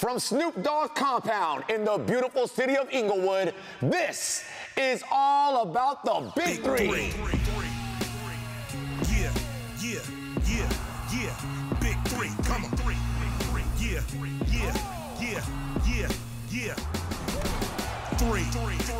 From Snoop Dogg's compound in the beautiful city of Inglewood, this is All About the Big 3. Yeah, yeah, yeah, yeah. Big 3, come on. Yeah, yeah, yeah, yeah, yeah. 3.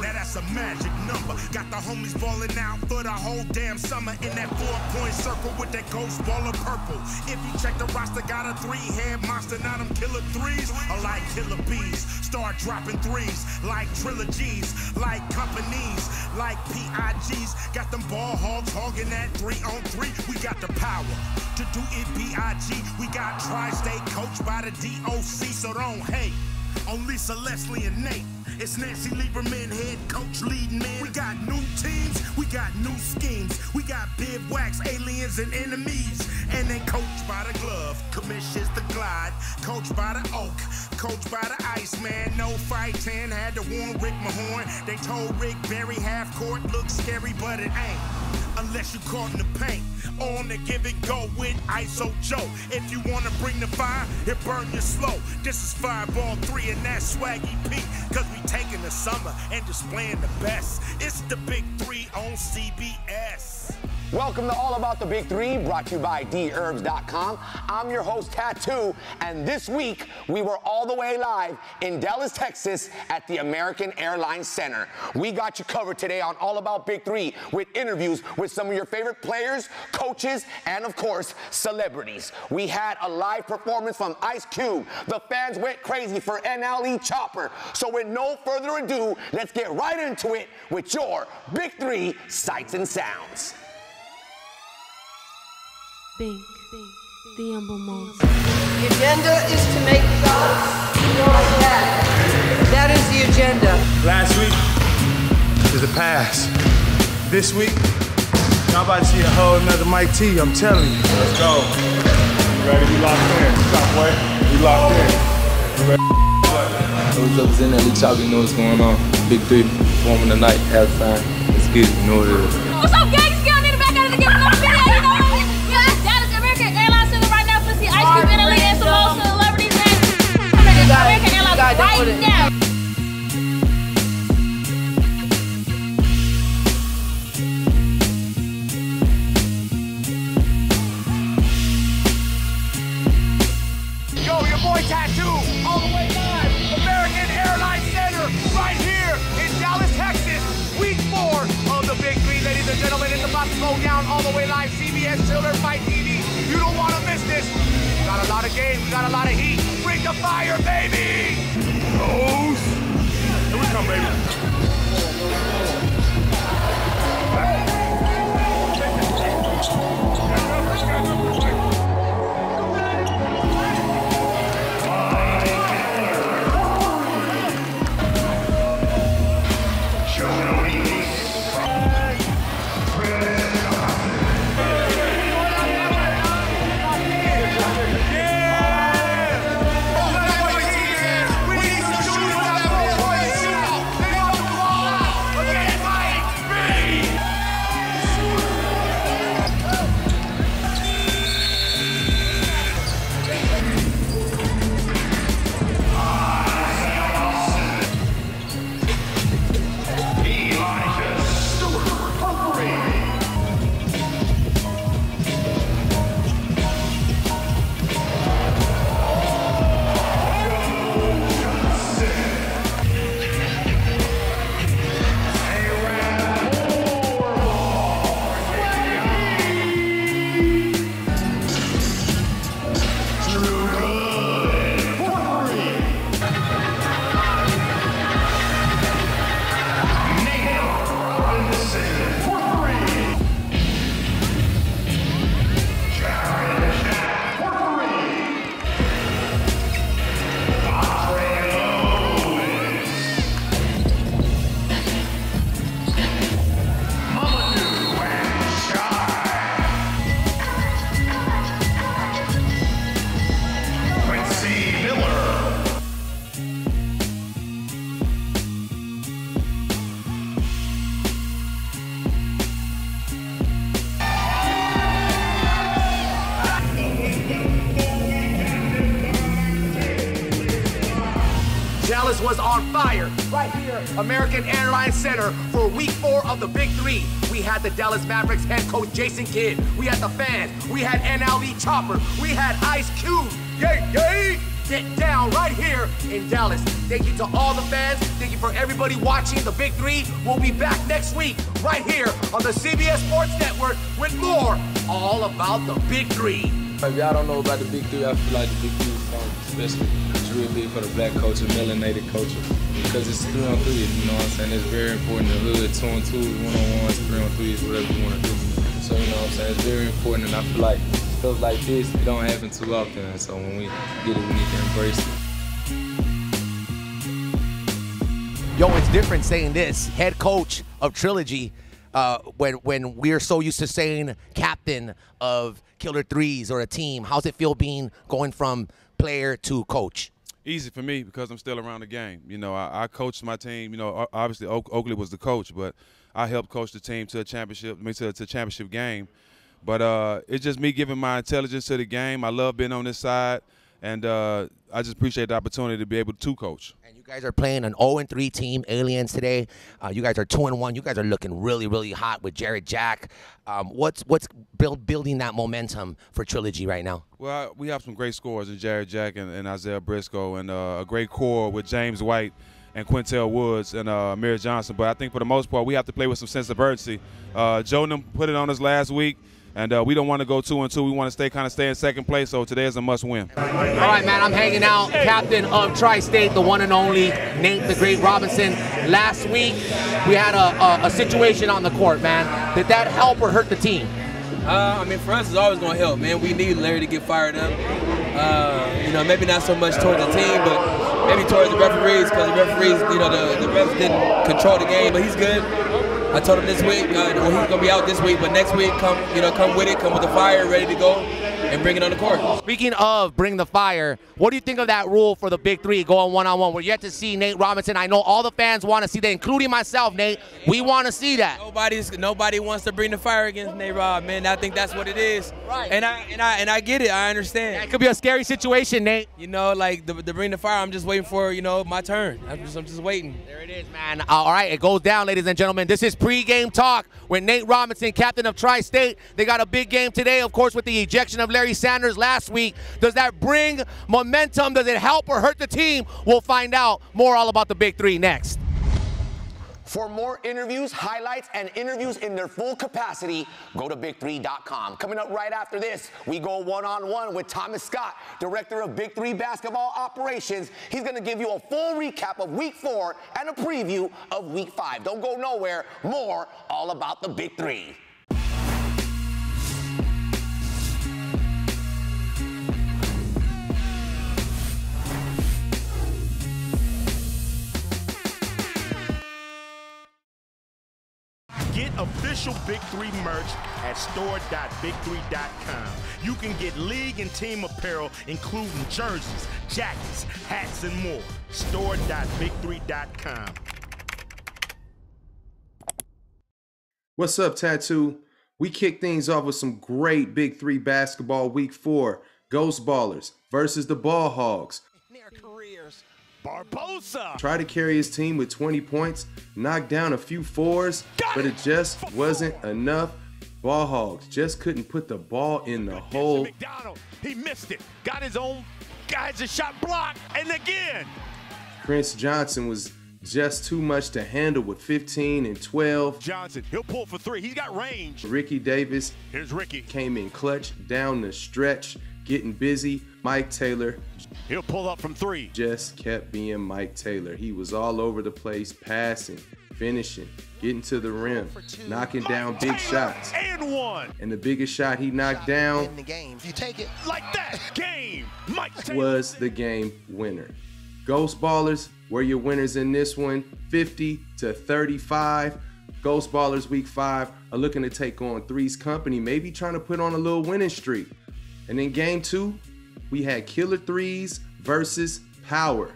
Now that's a magic number. Got the homies balling out for the whole damn summer in that 4-point circle with that ghost ball of purple. If you check the roster, got a 3-head monster. Now them killer 3s are like killer bees. Start dropping 3s like trilogies, like companies, like PIGs. Got them ball hogs hogging that 3-on-3. We got the power to do it BIG. We got tri-state coached by the DOC, so don't hate on Lisa, Leslie, and Nate. It's Nancy Lieberman, head coach, leading man. We got new teams, we got new schemes. We got bivouacs, aliens, and enemies. And they coached by the glove, commissions the glide. Coached by the oak, coached by the Iceman. No fighting, had to warn Rick Mahorn. They told Rick Barry half court looks scary, but it ain't. Unless you caught in the paint, on the give and go with ISO Joe. If you wanna bring the fire, it burn you slow. This is Fireball 3 and that's Swaggy P. Cause we taking the summer and displaying the best. It's the Big 3 on CBS. Welcome to All About the Big 3, brought to you by dherbs.com. I'm your host, Tattoo, and this week we were all the way live in Dallas, Texas at the American Airlines Center. We got you covered today on All About Big 3 with interviews with some of your favorite players, coaches, and of course, celebrities. We had a live performance from Ice Cube. The fans went crazy for NLE Chopper. So with no further ado, let's get right into it with your Big 3 sights and sounds. Big, the emblem. The agenda is to make shots. You know like that. That is the agenda. Last week is the past. This week, y'all about to see a whole nother Mike T, I'm telling you. Let's go. You ready? We locked in. What's up, boy? We locked in. You ready? What's up, it's Untitled Chapter, you know what's going on. Big 3, performing tonight, halftime. Let's get it, you know what it is. What's up, gang? It's Gil, back out to give another video, you know what? Dallas American Airlines Center right now for see Ice Cube, NLE, and some more celebrities, man. American Airlines right now. Yo, your boy Tattoo, all the way live, American Airlines Center, right here in Dallas, Texas. Week 4 of the Big 3, ladies and gentlemen. It's about to go down all the way live. CBS, Chiller, Fight TV. You don't want to miss this. We got a lot of games. We got a lot of heat. Bring the fire, baby. Rose. Here we come, baby. Dallas was on fire. Right here, American Airlines Center for week 4 of the Big 3. We had the Dallas Mavericks head coach Jason Kidd. We had the fans. We had NLE Chopper. We had Ice Cube. Yay, yay! Get down right here in Dallas. Thank you to all the fans. Thank you for everybody watching the Big 3. We'll be back next week right here on the CBS Sports Network with more All About the Big 3. If y'all don't know about the Big 3, I feel like the Big 3 is especially it's real big for the black culture, melanated culture, because it's 3-on-3, you know what I'm saying? It's very important. The hood, 2-on-2s, 1-on-1s, 3-on-3s, whatever you want to do. So, you know what I'm saying? It's very important, and I feel like stuff like this, it don't happen too often, and so when we get it, we need to embrace it. Yo, it's different saying this, head coach of Trilogy, when we're so used to saying captain of Killer Threes or a team. How's it feel going from player to coach? Easy for me because I'm still around the game. You know, I coached my team. You know, obviously Oakley was the coach, but I helped coach the team to a championship, to a championship game. But it's just me giving my intelligence to the game. I love being on this side, and I just appreciate the opportunity to be able to coach. And you guys are playing an 0-3 team, Aliens, today. You guys are 2-1. You guys are looking really, really hot with Jared Jack. What's building that momentum for Trilogy right now? Well, we have some great scorers in Jared Jack and Isaiah Briscoe, and a great core with James White and Quintel Woods and Amir Johnson. But I think for the most part, we have to play with some sense of urgency. Joe and them put it on us last week. And we don't want to go 2-2. We want to stay in second place. So today is a must-win. All right, man. I'm hanging out. Captain of Tri-State, the one and only Nate the Great Robinson. Last week we had a situation on the court, man. Did that help or hurt the team? I mean, for us, it's always going to help, man. We need Larry to get fired up. You know, maybe not so much towards the team, but maybe towards the referees, because the referees, you know, the refs didn't control the game, but he's good. I told him this week, he's going to be out this week, but next week, come with it, come with the fire, ready to go, and bring it on the court. Speaking of bring the fire, what do you think of that rule for the Big 3 going one-on-one? We're yet to see Nate Robinson. I know all the fans want to see that, including myself, Nate. We want to see that. Nobody wants to bring the fire against Nate Rob, man. I think that's what it is. Right. And I get it. I understand. Yeah, it could be a scary situation, Nate. You know, like the bring the fire. I'm just waiting for, you know, my turn. I'm just waiting. There it is, man. All right, it goes down, ladies and gentlemen. This is pre-game talk with Nate Robinson, captain of Tri-State. They got a big game today, of course, with the ejection of Larry Sanders last week. Does that bring momentum? Does it help or hurt the team? We'll find out. More All About the Big 3 next. For more interviews, highlights, and interviews in their full capacity, go to big3.com. Coming up right after this, we go one-on-one with Thomas Scott, director of Big 3 basketball operations. He's going to give you a full recap of Week 4 and a preview of Week 5. Don't go nowhere. More All About the Big 3. Get official Big 3 merch at store.big3.com. You can get league and team apparel, including jerseys, jackets, hats, and more. Store.big3.com. What's up, Tattoo? We kick things off with some great Big 3 basketball Week 4. Ghost Ballers versus the Ball Hogs. Barbosa Tried to carry his team with 20 points, knocked down a few fours, but it just wasn't enough. Ball Hogs just couldn't put the ball in the hole. McDonald, he missed it. Got his own guys a shot block, and again. Prince Johnson was just too much to handle with 15 and 12. Johnson, he'll pull for 3. He's got range. Ricky Davis, Here's Ricky. came in clutch down the stretch, getting busy. Mike Taylor, He'll pull up from 3. just kept being Mike Taylor. He was all over the place, passing, finishing, getting to the rim, knocking down big shots. And 1. And the biggest shot he knocked down in the game. You take it Like that. Game. Mike Taylor. was the game winner. Ghost Ballers were your winners in this one, 50-35. Ghost Ballers Week 5 are looking to take on Three's Company, maybe trying to put on a little winning streak. And in Game 2, we had Killer Threes versus Power.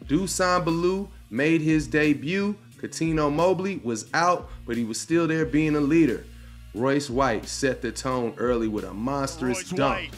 Dusan Ballou made his debut. Katino Mobley was out, but he was still there being a leader. Royce White set the tone early with a monstrous Royce dunk. White.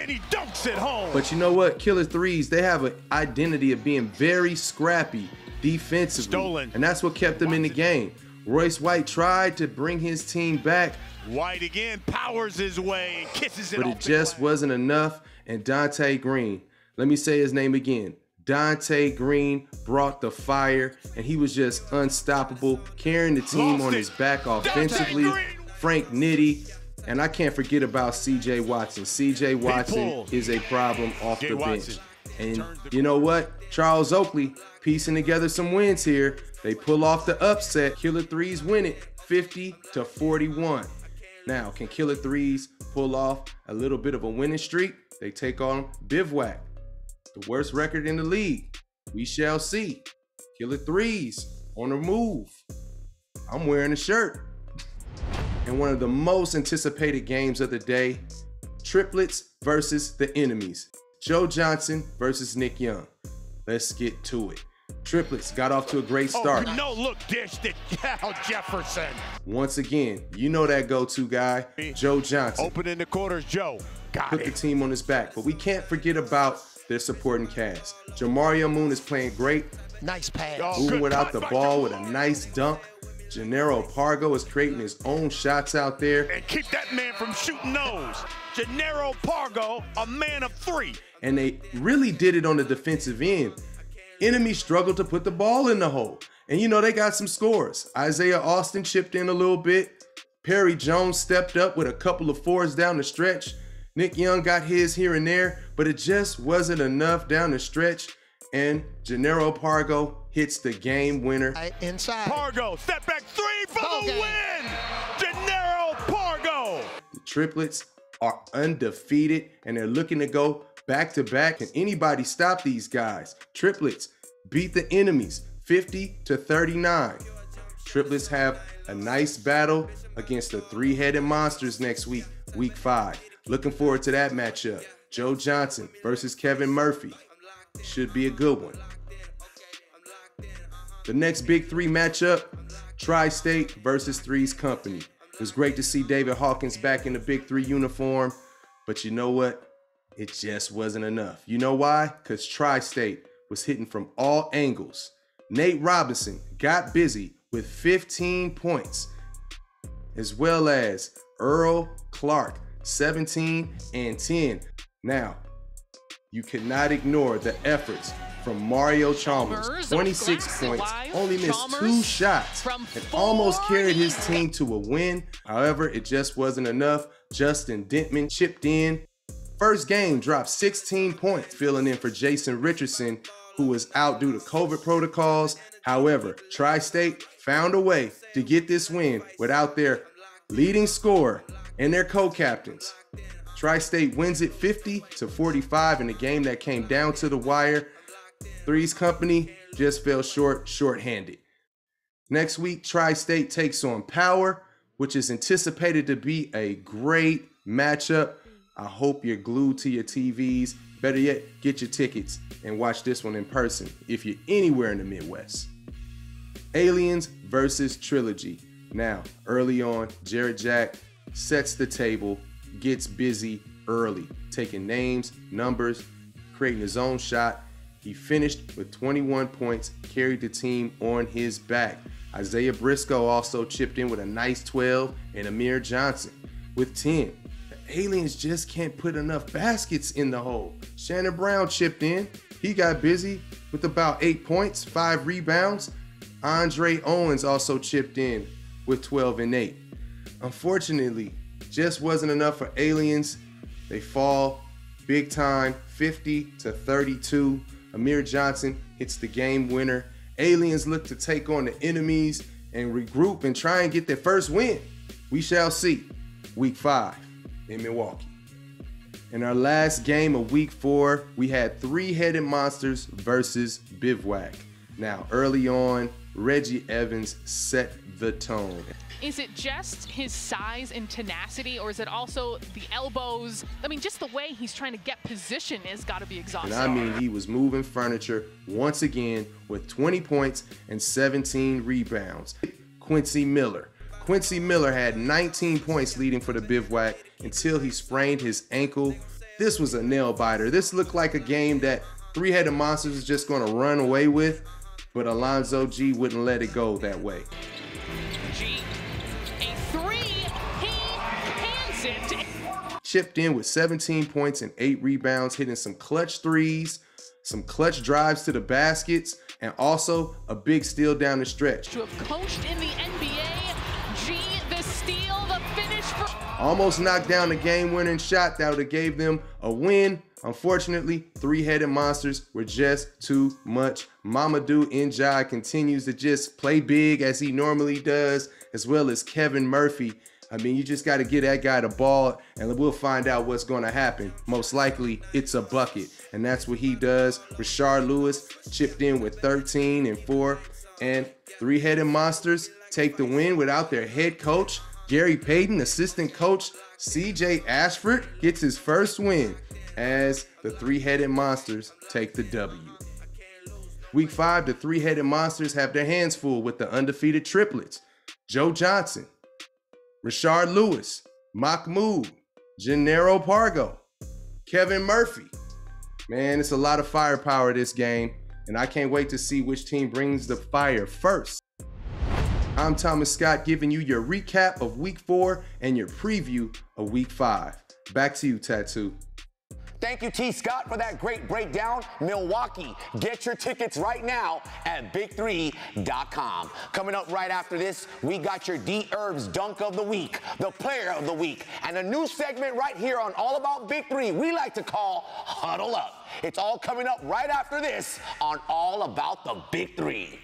and he dunks it home. But you know what? Killer Threes, they have an identity of being very scrappy defensively. Stolen. And that's what kept them in the game. Royce White tried to bring his team back. White again powers his way and kisses it off. But it just wasn't enough. And Dante Green, let me say his name again. Dante Green brought the fire, and he was just unstoppable, carrying the team on his back offensively. Frank Nitti, and I can't forget about C.J. Watson. C.J. Watson is a problem off the bench. And you know what? Charles Oakley piecing together some wins here. They pull off the upset. Killer Threes win it 50-41. Now, can Killer Threes pull off a little bit of a winning streak? They take on Bivouac, the worst record in the league. We shall see. Killer Threes on the move. I'm wearing a shirt. And one of the most anticipated games of the day, triplets versus the enemies. Joe Johnson versus Nick Young. Let's get to it. Triplets got off to a great start. Oh, no look dish to Al Jefferson. Once again, you know that go-to guy, Joe Johnson. Open in the quarters, Joe. Put the team on his back. But we can't forget about their supporting cast. Jamario Moon is playing great. Nice pass. Moving without the ball with a nice dunk. Gennaro Pargo is creating his own shots out there. And keep that man from shooting those. Gennaro Pargo, a man of three. And they really did it on the defensive end. Enemy struggled to put the ball in the hole. And you know, they got some scores. Isaiah Austin chipped in a little bit. Perry Jones stepped up with a couple of fours down the stretch. Nick Young got his here and there, but it just wasn't enough down the stretch. And Gennaro Pargo hits the game winner. Inside. Pargo, step back three for the win! Gennaro Pargo! The triplets are undefeated, and they're looking to go back-to-back. Can anybody stop these guys? Triplets beat the enemies 50-39. Triplets have a nice battle against the three-headed monsters next week, week 5. Looking forward to that matchup. Joe Johnson versus Kevin Murphy. Should be a good one. The next Big 3 matchup, Tri-State versus Three's Company. It was great to see David Hawkins back in the Big 3 uniform, but you know what? It just wasn't enough. You know why? Because Tri-State was hitting from all angles. Nate Robinson got busy with 15 points, as well as Earl Clark, 17 and 10. Now, you cannot ignore the efforts from Mario Chalmers, 26 points, only missed 2 shots, and almost carried his team to a win. However, it just wasn't enough. Justin Dentman chipped in. First game dropped 16 points, filling in for Jason Richardson, who was out due to COVID protocols. However, Tri-State found a way to get this win without their leading scorer and their co-captains. Tri-State wins it 50-45 in a game that came down to the wire. Three's Company just fell short-handed. Next week, Tri-State takes on Power, which is anticipated to be a great matchup. I hope you're glued to your TVs. Better yet, get your tickets and watch this one in person if you're anywhere in the Midwest. Aliens versus Trilogy. Now, early on, Jared Jack sets the table, gets busy early, taking names, numbers, creating his own shot. He finished with 21 points, carried the team on his back. Isaiah Briscoe also chipped in with a nice 12, and Amir Johnson with 10. The Aliens just can't put enough baskets in the hole. Shannon Brown chipped in. He got busy with about 8 points, 5 rebounds. Andre Owens also chipped in with 12 and 8. Unfortunately, just wasn't enough for Aliens. They fall big time, 50-32. Amir Johnson hits the game winner. Aliens look to take on the enemies and regroup and try and get their first win. We shall see. Week 5 in Milwaukee. In our last game of week 4, we had three-headed monsters versus Bivouac. Now, early on, Reggie Evans set the tone. Is it just his size and tenacity, or is it also the elbows? I mean, just the way he's trying to get position has got to be exhausting. And I mean, he was moving furniture once again with 20 points and 17 rebounds. Quincy Miller. Quincy Miller had 19 points leading for the Bivouac until he sprained his ankle. This was a nail biter. This looked like a game that Three-Headed Monsters was just gonna run away with, but Alonzo G wouldn't let it go that way. G, a three, he hands it. Chipped in with 17 points and 8 rebounds, hitting some clutch threes, some clutch drives to the baskets, and also a big steal down the stretch. To have coached in the NBA, G, the steal, the finish for... Almost knocked down the game-winning shot that would have gave them a win. Unfortunately, Three-Headed Monsters were just too much. Mamadou Njai continues to just play big as he normally does, as well as Kevin Murphy. I mean, you just got to get that guy the ball, and we'll find out what's going to happen. Most likely, it's a bucket, and that's what he does. Rashard Lewis chipped in with 13 and 4, and Three-Headed Monsters take the win without their head coach, Gary Payton. Assistant coach CJ Ashford gets his first win as the Three-Headed Monsters take the W. Week 5, the Three-Headed Monsters have their hands full with the undefeated triplets: Joe Johnson, Rashard Lewis, Mahmoud, Gennaro Pargo, Kevin Murphy. Man, it's a lot of firepower this game, and I can't wait to see which team brings the fire first. I'm Thomas Scott, giving you your recap of Week 4 and your preview of Week 5. Back to you, Tattoo. Thank you, T. Scott, for that great breakdown. Milwaukee, get your tickets right now at big3.com. Coming up right after this, we got your D-Herbs Dunk of the Week, the Player of the Week, and a new segment right here on All About Big 3 we like to call Huddle Up. It's all coming up right after this on All About the Big 3.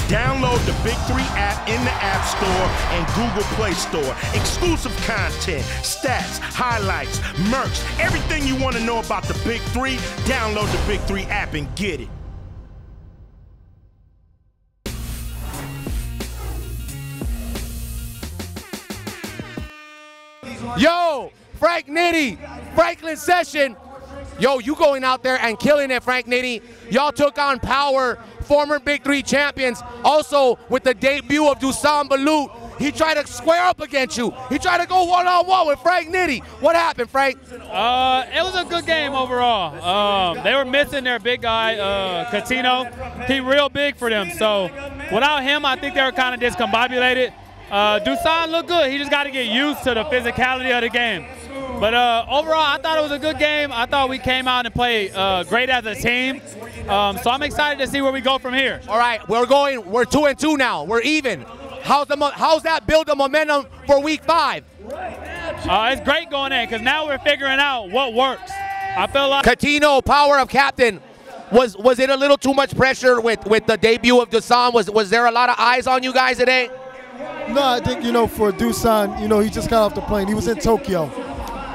Download the Big 3 app in the App Store and Google Play Store. Exclusive content, stats, highlights, merch, everything you want to know about the Big 3, download the Big 3 app and get it. Yo, Frank Nitti, Franklin Session. Yo, you going out there and killing it, Frank Nitti. Y'all took on Power, former Big 3 champions. Also, with the debut of Dusan Balut, he tried to square up against you. He tried to go one-on-one with Frank Nitti. What happened, Frank? It was a good game overall. They were missing their big guy, Catino. He real big for them. So without him, I think they were kind of discombobulated. Dusan looked good. He just got to get used to the physicality of the game. But overall, I thought it was a good game. I thought we came out and played great as a team. So I'm excited to see where we go from here. All right, we're 2-2 now. We're even. How's that build the momentum for Week 5? It's great going in because now we're figuring out what works. I feel like Catino, Power of Captain. Was it a little too much pressure with the debut of Dusan? Was there a lot of eyes on you guys today? No, I think, for Dusan, he just got off the plane. He was in Tokyo.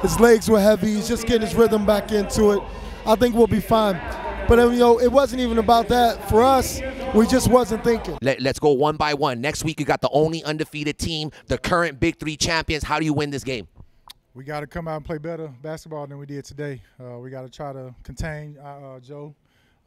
His legs were heavy. He's just getting his rhythm back into it. I think we'll be fine. But, it wasn't even about that. For us, we just wasn't thinking. Let's go one by one. Next week, you got the only undefeated team, the current Big 3 champions. How do you win this game? We got to come out and play better basketball than we did today. We got to try to contain Joe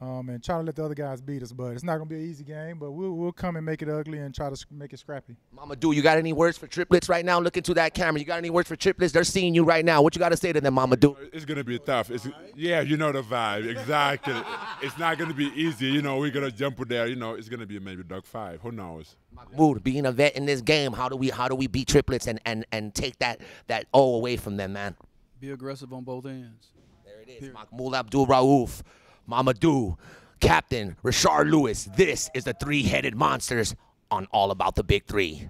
and try to let the other guys beat us. But it's not going to be an easy game, but we'll come and make it ugly and try to make it scrappy. Mamadou, you got any words for triplets right now? Look into that camera. You got any words for triplets? They're seeing you right now. What you got to say to them, Mamadou? It's going to be tough. Yeah, you know the vibe. Exactly. It's not going to be easy. We're going to jump with there. It's going to be maybe dog 5. Who knows? Mahmoud, being a vet in this game, how do we beat triplets and take that O away from them, man? Be aggressive on both ends. There it is. Mahmoud Abdul Raouf, Mamadou, Captain Rashard Lewis. This is the Three-Headed Monsters on All About the Big 3.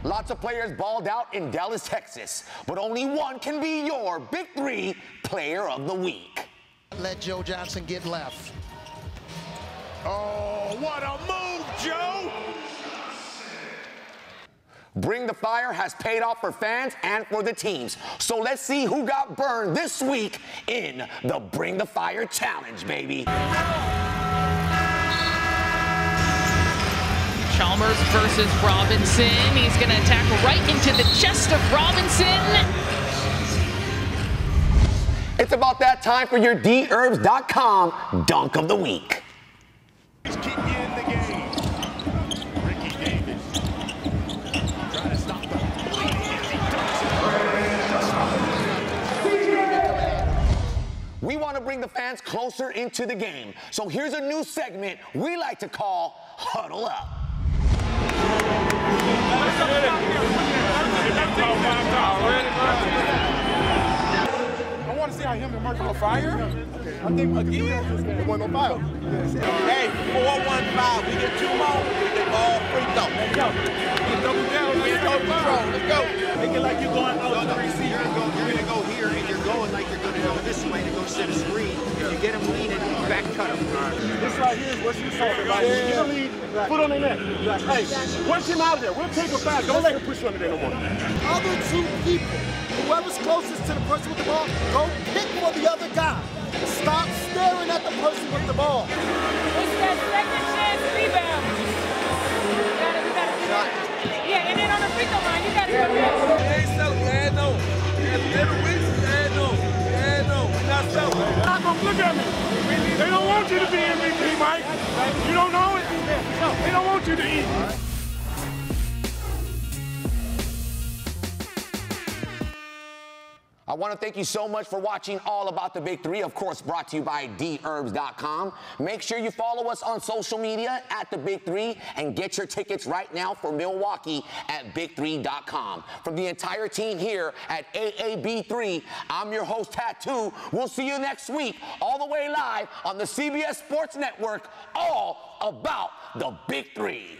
Lots of players balled out in Dallas, Texas, but only one can be your Big 3 Player of the Week. Let Joe Johnson get left. Oh, what a move, Joe! Bring the Fire has paid off for fans and for the teams. So let's see who got burned this week in the Bring the Fire Challenge, baby. Chalmers versus Robinson. He's going to attack right into the chest of Robinson. It's about that time for your DHerbs.com Dunk of the Week. Keep you in the game. Ricky Davis trying to stop the We want to bring the fans closer into the game. So here's a new segment we like to call Huddle Up. I want to see how him and Murphy on fire. I think again, it wasn't no foul. Hey, 4-1-5. We get 2 more. We get all free throw. Let's go. Get double down. Let's go. Let's go. Make it like you're going out to the receiver. You're going to go here, and you're going like you're going to go this way to go set a screen. If you get him leaning, back cut him. This right here is what you're talking about. Get a lead, put on their neck. Hey, push him out of there. We'll take him back. Don't let him push you under there no more. Other 2 people, whoever's closest to the person with the ball, go pick for the other guy. Stop staring at the person with the ball. It's that second chance rebound. Yeah, and then on the free throw line, you got to go back. Look at me. They don't want you to be MVP, Mike. You don't know it. They don't want you to eat. I want to thank you so much for watching All About the Big 3, of course, brought to you by DHerbs.com. Make sure you follow us on social media at The Big 3 and get your tickets right now for Milwaukee at Big3.com. From the entire team here at AAB3, I'm your host, Tattoo. We'll see you next week, all the way live on the CBS Sports Network, All About the Big 3.